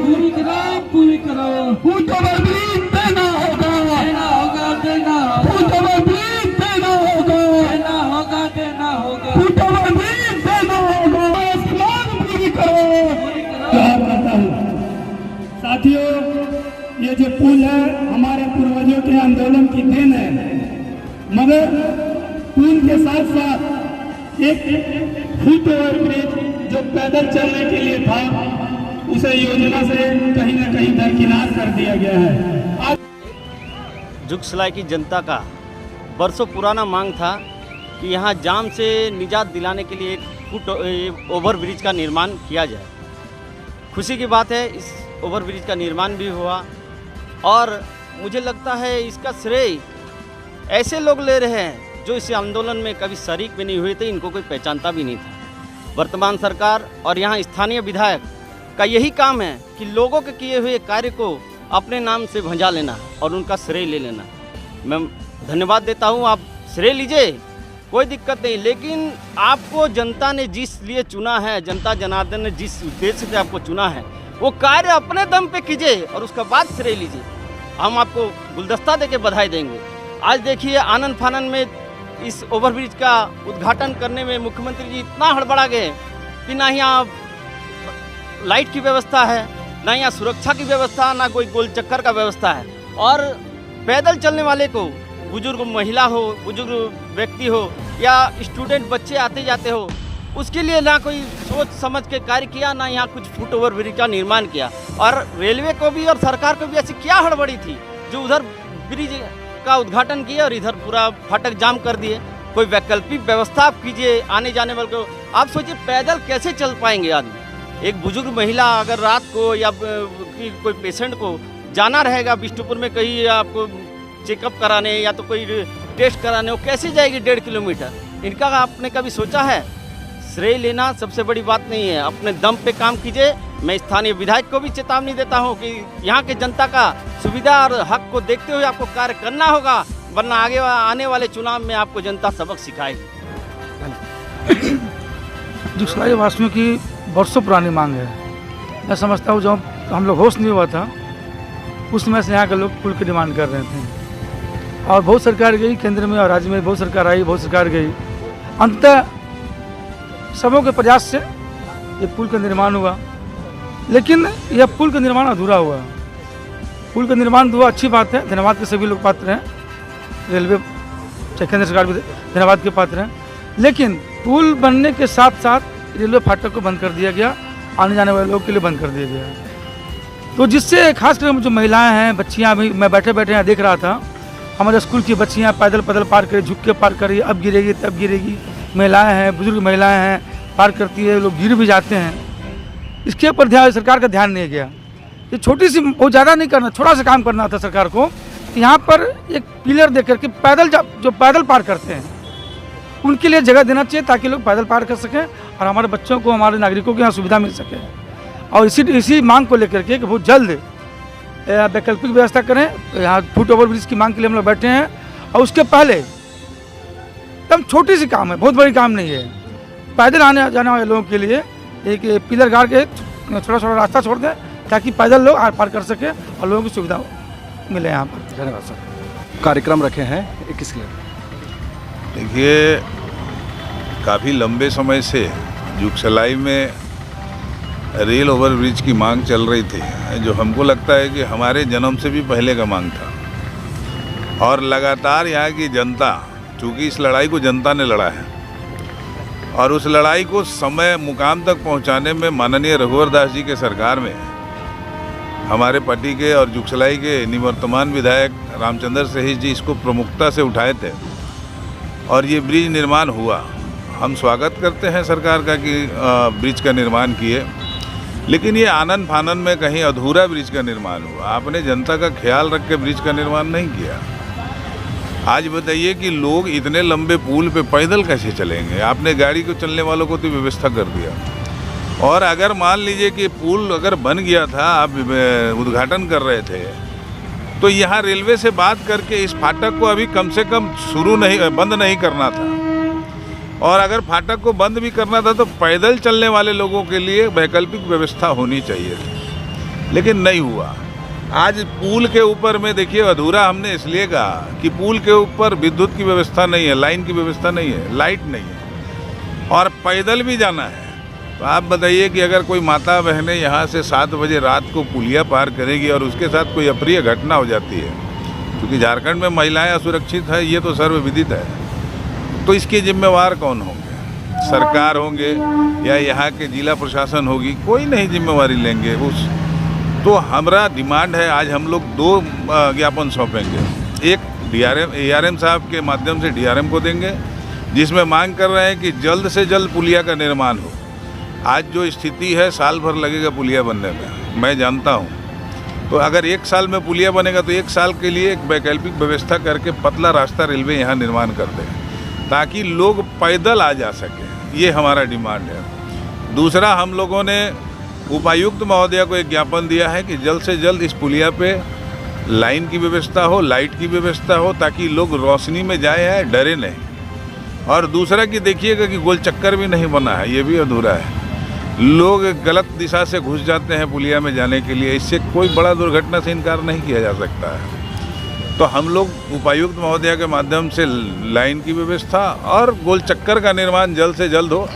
पूरी करो foot overbridge देना होगा, फुट ओवरब्रिज देना होगा, फुट ओवरब्रिज देना होगा, मांग पूरी करो। कहा करता हूँ साथियों, ये जो पुल है हमारे पूर्वजों के आंदोलन की देन है, मगर पुल के साथ साथ एक फुट ओवरब्रिज जो पैदल चलने के लिए था उसे योजना से कहीं न कहीं दरकिनार कर दिया गया है। जुगसलाई की जनता का बरसों पुराना मांग था कि यहाँ जाम से निजात दिलाने के लिए एक फुट ओवरब्रिज का निर्माण किया जाए। खुशी की बात है, इस ओवरब्रिज का निर्माण भी हुआ और मुझे लगता है इसका श्रेय ऐसे लोग ले रहे हैं जो इस आंदोलन में कभी शरीक भी नहीं हुए थे, इनको कोई पहचानता भी नहीं था। वर्तमान सरकार और यहाँ स्थानीय विधायक का यही काम है कि लोगों के किए हुए कार्य को अपने नाम से भंजा लेना और उनका श्रेय ले लेना। मैं धन्यवाद देता हूँ, आप श्रेय लीजिए, कोई दिक्कत नहीं, लेकिन आपको जनता ने जिस लिए चुना है, जनता जनार्दन ने जिस उद्देश्य से आपको चुना है, वो कार्य अपने दम पे कीजिए और उसके बाद श्रेय लीजिए। हम आपको गुलदस्ता देके बधाई देंगे। आज देखिए आनन फानन में इस ओवरब्रिज का उद्घाटन करने में मुख्यमंत्री जी इतना हड़बड़ा गए कि ना यहाँ लाइट की व्यवस्था है, ना यहाँ सुरक्षा की व्यवस्था, ना कोई गोल चक्कर का व्यवस्था है। और पैदल चलने वाले को, बुजुर्ग महिला हो, बुजुर्ग व्यक्ति हो या स्टूडेंट बच्चे आते जाते हो, उसके लिए ना कोई सोच समझ के कार्य किया, ना यहाँ कुछ फुट ओवरब्रिज का निर्माण किया। और रेलवे को भी और सरकार को भी ऐसी क्या हड़बड़ी थी जो उधर ब्रिज का उद्घाटन किया और इधर पूरा फाटक जाम कर दिए। कोई वैकल्पिक व्यवस्था आप कीजिए आने जाने वाले को। आप सोचिए पैदल कैसे चल पाएंगे आदमी। एक बुजुर्ग महिला अगर रात को या कोई पेशेंट को जाना रहेगा बिष्टुपुर में कहीं आपको चेकअप कराने या तो कोई टेस्ट कराने, वो कैसे जाएगी 1.5 किलोमीटर। इनका आपने कभी सोचा है? श्रेय लेना सबसे बड़ी बात नहीं है, अपने दम पे काम कीजिए। मैं स्थानीय विधायक को भी चेतावनी देता हूं कि यहाँ के जनता का सुविधा और हक को देखते हुए आपको कार्य करना होगा, वरना आगे आने वाले चुनाव में आपको जनता सबक सिखाएगी। जुगसलाई वासियों की बरसों पुरानी मांग है। मैं समझता हूँ जब हम लोग होश नहीं हुआ था उस समय से यहाँ के लोग पुल की डिमांड कर रहे थे और बहुत सरकार गई, केंद्र में और राज्य में बहुत सरकार आई, बहुत सरकार गई। अंततः सबों के प्रयास से ये पुल का निर्माण हुआ, लेकिन यह पुल का निर्माण अधूरा हुआ। पुल का निर्माण हुआ, अच्छी बात है, धन्यवाद के सभी लोग पात्र हैं, रेलवे चाहे केंद्र सरकार भी धन्यवाद के पात्र हैं। लेकिन पुल बनने के साथ साथ रेलवे फाटक को बंद कर दिया गया, आने जाने वाले लोगों के लिए बंद कर दिया गया। तो जिससे खासकर जो महिलाएं हैं, बच्चियां, भी मैं बैठे बैठे यहाँ देख रहा था, हमारे स्कूल की बच्चियां पैदल पैदल पार करी, झुक के पार करी, अब गिरेगी तब गिरेगी। महिलाएं हैं, बुजुर्ग महिलाएं हैं, पार करती है, लोग गिर भी जाते हैं। इसके ऊपर ध्यान सरकार का ध्यान नहीं गया। ये छोटी सी, बहुत ज़्यादा नहीं करना, थोड़ा सा काम करना था सरकार को। यहाँ पर एक पिलर देकर के पैदल जो पैदल पार करते हैं उनके लिए जगह देना चाहिए ताकि लोग पैदल पार कर सकें और हमारे बच्चों को, हमारे नागरिकों को यहाँ सुविधा मिल सके। और इसी मांग को लेकर के कि बहुत जल्द वैकल्पिक व्यवस्था करें। यहाँ फुट ओवरब्रिज की मांग के लिए हम लोग बैठे हैं और उसके पहले एकदम छोटी सी काम है, बहुत बड़ी काम नहीं है। पैदल आने जाने वाले लोगों के लिए एक पिलर गाड़ के थोड़ा थोड़ा रास्ता छोड़ दें ताकि पैदल लोग आर पार कर सकें और लोगों की सुविधा मिले यहाँ पर। धन्यवाद सर। कार्यक्रम रखे हैं किसके लिए? देखिए, काफ़ी लंबे समय से जुगसलाई में रेल ओवरब्रिज की मांग चल रही थी, जो हमको लगता है कि हमारे जन्म से भी पहले का मांग था। और लगातार यहाँ की जनता, चूँकि इस लड़ाई को जनता ने लड़ा है और उस लड़ाई को समय मुकाम तक पहुँचाने में माननीय रघुवर दास जी के सरकार में हमारे पार्टी के और जुगसलाई के निवर्तमान विधायक रामचंद्र सहीज जी इसको प्रमुखता से उठाए थे और ये ब्रिज निर्माण हुआ। हम स्वागत करते हैं सरकार का कि ब्रिज का निर्माण किए, लेकिन ये आनन फानन में कहीं अधूरा ब्रिज का निर्माण हुआ। आपने जनता का ख्याल रख के ब्रिज का निर्माण नहीं किया। आज बताइए कि लोग इतने लंबे पुल पे पैदल कैसे चलेंगे? आपने गाड़ी को चलने वालों को तो व्यवस्था कर दिया। और अगर मान लीजिए कि पुल अगर बन गया था, आप उद्घाटन कर रहे थे, तो यहाँ रेलवे से बात करके इस फाटक को अभी कम से कम बंद नहीं करना था। और अगर फाटक को बंद भी करना था तो पैदल चलने वाले लोगों के लिए वैकल्पिक व्यवस्था होनी चाहिए थी। लेकिन नहीं हुआ। आज पुल के ऊपर में देखिए अधूरा हमने इसलिए कहा कि पुल के ऊपर विद्युत की व्यवस्था नहीं है, लाइन की व्यवस्था नहीं है, लाइट नहीं है और पैदल भी जाना है। तो आप बताइए कि अगर कोई माता बहनें यहाँ से 7 बजे रात को पुलिया पार करेगी और उसके साथ कोई अप्रिय घटना हो जाती है, क्योंकि झारखंड में महिलाएं असुरक्षित है, ये तो सर्वविदित है, तो इसके जिम्मेवार कौन होंगे? सरकार होंगे या यहाँ के जिला प्रशासन होगी? कोई नहीं जिम्मेवारी लेंगे उस। तो हमारा डिमांड है, आज हम लोग 2 ज्ञापन सौंपेंगे। एक ARM साहब के माध्यम से DRM को देंगे, जिसमें मांग कर रहे हैं कि जल्द से जल्द पुलिया का निर्माण हो। आज जो स्थिति है, साल भर लगेगा पुलिया बनने में, मैं जानता हूँ। तो अगर 1 साल में पुलिया बनेगा तो 1 साल के लिए एक वैकल्पिक व्यवस्था करके पतला रास्ता रेलवे यहाँ निर्माण कर दें, ताकि लोग पैदल आ जा सकें। ये हमारा डिमांड है। दूसरा, हम लोगों ने उपायुक्त महोदया को एक ज्ञापन दिया है कि जल्द से जल्द इस पुलिया पे लाइन की व्यवस्था हो, लाइट की व्यवस्था हो, ताकि लोग रोशनी में जाए आए, डरे नहीं। और दूसरा कि देखिएगा कि गोल चक्कर भी नहीं बना है, ये भी अधूरा है। लोग गलत दिशा से घुस जाते हैं पुलिया में जाने के लिए, इससे कोई बड़ा दुर्घटना से इनकार नहीं किया जा सकता है। तो हम लोग उपायुक्त महोदया के माध्यम से लाइन की व्यवस्था और गोल चक्कर का निर्माण जल्द से जल्द हो,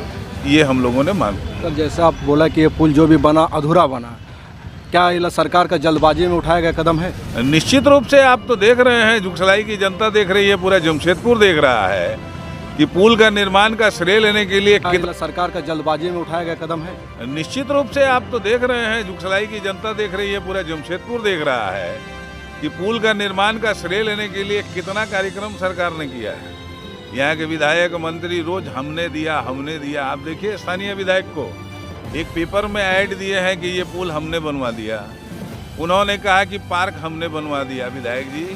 ये हम लोगों ने मांग। सर, जैसे आप बोला कि ये पुल जो भी बना अधूरा बना, क्या ये सरकार का जल्दबाजी में उठाया गया कदम है? निश्चित रूप से आप तो देख रहे हैं, जुगसलाई की जनता देख रही है, पूरा जमशेदपुर देख रहा है कि पुल का निर्माण का श्रेय लेने के लिए कितना सरकार का जल्दबाजी में उठाया गया कदम है? निश्चित रूप से आप तो देख रहे हैं, जुगसलाई की जनता देख रही है, पूरा जमशेदपुर देख रहा है कि पुल का निर्माण का श्रेय लेने के लिए कितना कार्यक्रम सरकार ने किया है। यहाँ के विधायक मंत्री रोज हमने दिया। आप देखिए, स्थानीय विधायक को एक पेपर में ऐड दिए हैं कि ये पुल हमने बनवा दिया। उन्होंने कहा कि पार्क हमने बनवा दिया। विधायक जी,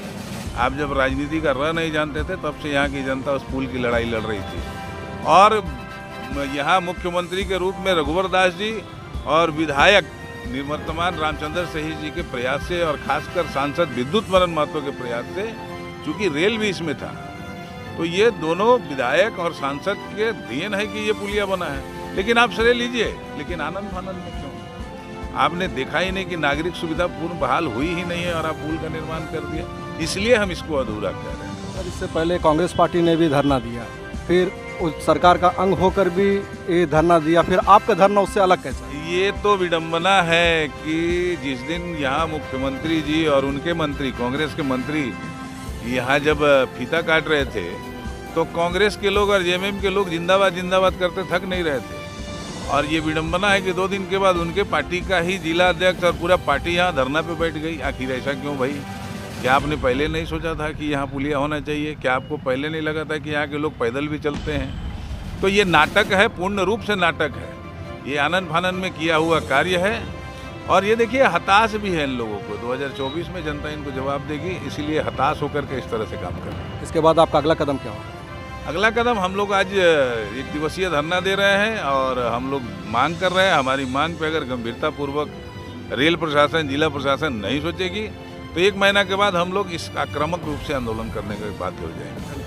आप जब राजनीति का रह नहीं जानते थे, तब से यहाँ की जनता उस पुल की लड़ाई लड़ रही थी। और यहाँ मुख्यमंत्री के रूप में रघुवर दास जी और विधायक निवर्तमान रामचंद्र सही जी के प्रयास से, और खासकर सांसद विद्युत मरण महतो के प्रयास से, चूँकि रेल भी इसमें था, तो ये दोनों विधायक और सांसद के देन है कि ये पुलिया बना है। लेकिन आप श्रेय लीजिए, लेकिन आनंद फानंद में क्यों? आपने देखा ही नहीं कि नागरिक सुविधा पूर्ण बहाल हुई ही नहीं है और आप पुल का निर्माण कर दिया। इसलिए हम इसको अधूरा कह रहे हैं। सर, इससे पहले कांग्रेस पार्टी ने भी धरना दिया, फिर उस सरकार का अंग होकर भी ये धरना दिया, फिर आपका धरना उससे अलग कैसा? ये तो विडंबना है कि जिस दिन यहाँ मुख्यमंत्री जी और उनके मंत्री, कांग्रेस के मंत्री यहाँ जब फीता काट रहे थे, तो कांग्रेस के लोग और JMM के लोग जिंदाबाद जिंदाबाद करते थक नहीं रहे थे। और ये विडंबना है कि 2 दिन के बाद उनके पार्टी का ही जिला अध्यक्ष और पूरा पार्टी यहाँ धरना पे बैठ गई। आखिर ऐसा क्यों भाई? क्या आपने पहले नहीं सोचा था कि यहाँ पुलिया होना चाहिए? क्या आपको पहले नहीं लगा था कि यहाँ के लोग पैदल भी चलते हैं? तो ये नाटक है, पूर्ण रूप से नाटक है। ये आनंद फानंद में किया हुआ कार्य है। और ये देखिए, हताश भी है इन लोगों को। 2024 में जनता इनको जवाब देगी, इसीलिए हताश होकर के इस तरह से काम कर रहे हैं। इसके बाद आपका अगला कदम क्या होगा? अगला कदम, हम लोग आज 1 दिवसीय धरना दे रहे हैं और हम लोग मांग कर रहे हैं। हमारी मांग पे अगर गंभीरतापूर्वक रेल प्रशासन, जिला प्रशासन नहीं सोचेगी, तो 1 महीना के बाद हम लोग इस आक्रामक रूप से आंदोलन करने के बाध्य हो जाएंगे।